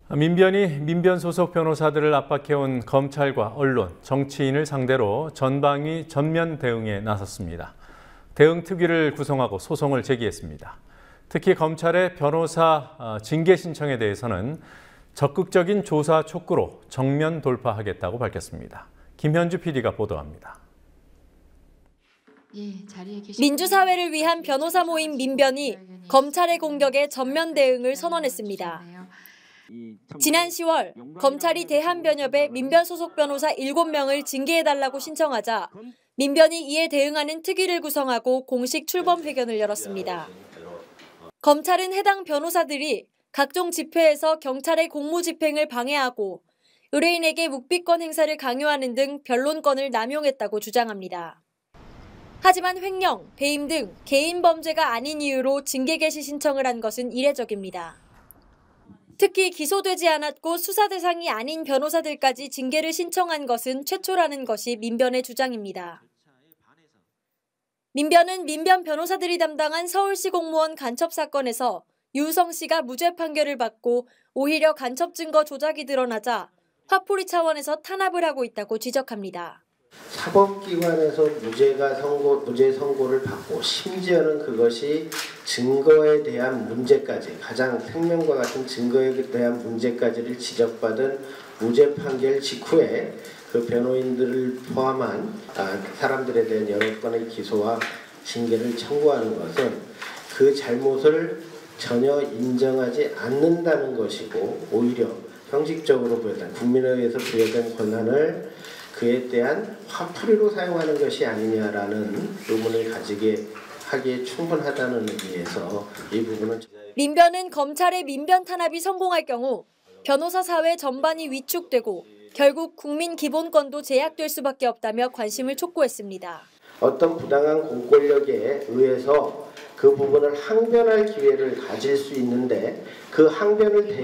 민변이 민변 소속 변호사들을 압박해온 검찰과 언론, 정치인을 상대로 전방위 전면 대응에 나섰습니다. 대응 특위를 구성하고 소송을 제기했습니다. 특히 검찰의 변호사 징계 신청에 대해서는 적극적인 조사 촉구로 정면 돌파하겠다고 밝혔습니다. 김현주 PD가 보도합니다. 민주사회를 위한 변호사 모임 민변이 검찰의 공격에 전면 대응을 선언했습니다. 지난 10월 검찰이 대한변협의 민변 소속 변호사 7명을 징계해달라고 신청하자 민변이 이에 대응하는 특위를 구성하고 공식 출범 회견을 열었습니다. 검찰은 해당 변호사들이 각종 집회에서 경찰의 공무집행을 방해하고 의뢰인에게 묵비권 행사를 강요하는 등 변론권을 남용했다고 주장합니다. 하지만 횡령, 배임 등 개인 범죄가 아닌 이유로 징계 개시 신청을 한 것은 이례적입니다. 특히 기소되지 않았고 수사 대상이 아닌 변호사들까지 징계를 신청한 것은 최초라는 것이 민변의 주장입니다. 민변은 민변 변호사들이 담당한 서울시 공무원 간첩 사건에서 유우성 씨가 무죄 판결을 받고 오히려 간첩 증거 조작이 드러나자 화풀이 차원에서 탄압을 하고 있다고 지적합니다. 사법기관에서 무죄 선고를 받고 심지어는 그것이 증거에 대한 문제까지 가장 생명과 같은 증거에 대한 문제까지를 지적받은 무죄 판결 직후에 그 변호인들을 포함한 사람들에 대한 여러 건의 기소와 징계를 청구하는 것은 그 잘못을 전혀 인정하지 않는다는 것이고 오히려 형식적으로 부여된 국민에 의해서 부여된 권한을 그에 대한 화풀이로 사용하는 것이 아니냐라는 의문을 가지게 하기에 충분하다는 의미에서 이 부분은 민변은 검찰의 민변 탄압이 성공할 경우 변호사 사회 전반이 위축되고 결국 국민 기본권도 제약될 수밖에 없다며 관심을 촉구했습니다. 어떤 부당한 공권력에 의해서 그 부분을 항변할 기회를 가질 수 있는데 그 항변을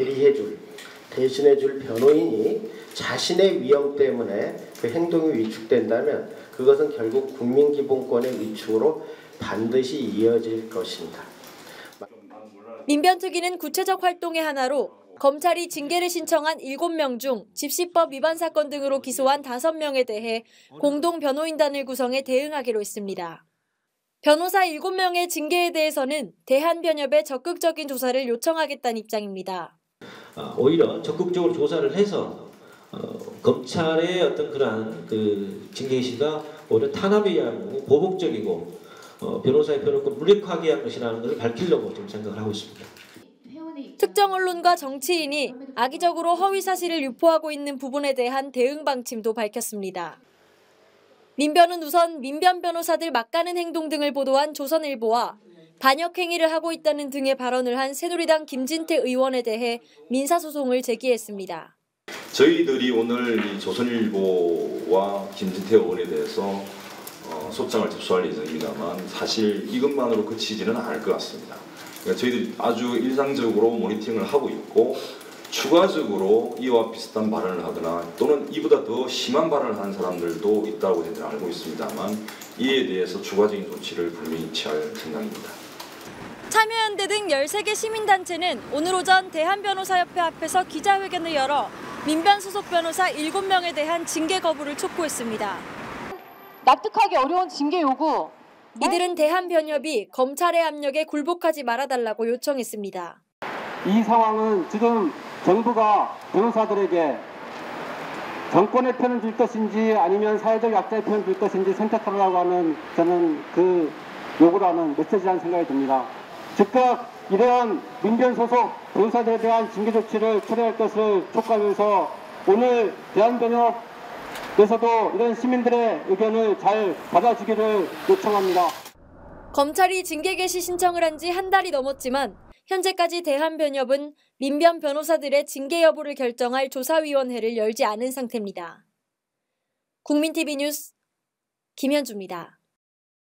대신해줄 변호인이 자신의 위험 때문에 그 행동이 위축된다면 그것은 결국 국민기본권의 위축으로 반드시 이어질 것입니다. 민변특위는 구체적 활동의 하나로 검찰이 징계를 신청한 7명 중 집시법 위반 사건 등으로 기소한 5명에 대해 공동 변호인단을 구성해 대응하기로 했습니다. 변호사 7명의 징계에 대해서는 대한변협에 적극적인 조사를 요청하겠다는 입장입니다. 오히려 적극적으로 조사를 해서 검찰의 어떤 그러한 그 징계 시가 오히려 탄압에 의한 보복적이고 변호사의 변호권 무력화하게 한 것이라는 것을 밝히려고 좀 생각을 하고 있습니다. 특정 언론과 정치인이 악의적으로 허위 사실을 유포하고 있는 부분에 대한 대응 방침도 밝혔습니다. 민변은 우선 민변 변호사들 막가는 행동 등을 보도한 조선일보와 반역 행위를 하고 있다는 등의 발언을 한 새누리당 김진태 의원에 대해 민사소송을 제기했습니다. 저희들이 오늘 이 조선일보와 김진태 의원에 대해서 소장을 접수할 예정입니다만 사실 이것만으로 그치지는 않을 것 같습니다. 그러니까 저희들이 아주 일상적으로 모니터링을 하고 있고 추가적으로 이와 비슷한 발언을 하거나 또는 이보다 더 심한 발언을 하는 사람들도 있다고 저희들은 알고 있습니다만 이에 대해서 추가적인 조치를 분명히 취할 생각입니다. 참여연대 등 13개 시민단체는 오늘 오전 대한변호사협회 앞에서 기자회견을 열어 민변 소속 변호사 7명에 대한 징계 거부를 촉구했습니다. 납득하기 어려운 징계 요구. 이들은 대한변협이 검찰의 압력에 굴복하지 말아달라고 요청했습니다. 이 상황은 지금 정부가 변호사들에게 정권의 편을 들 것인지 아니면 사회적 약자의 편을 들 것인지 선택하라고 하는 저는 그 요구라는 메시지라는 생각이 듭니다. 즉각 이러한 민변 소속 변호사들에 대한 징계 조치를 철회할 것을 촉구하면서 오늘 대한변협에서도 이런 시민들의 의견을 잘 받아주기를 요청합니다. 검찰이 징계 개시 신청을 한 지 한 달이 넘었지만 현재까지 대한변협은 민변 변호사들의 징계 여부를 결정할 조사위원회를 열지 않은 상태입니다. 국민TV 뉴스 김현주입니다.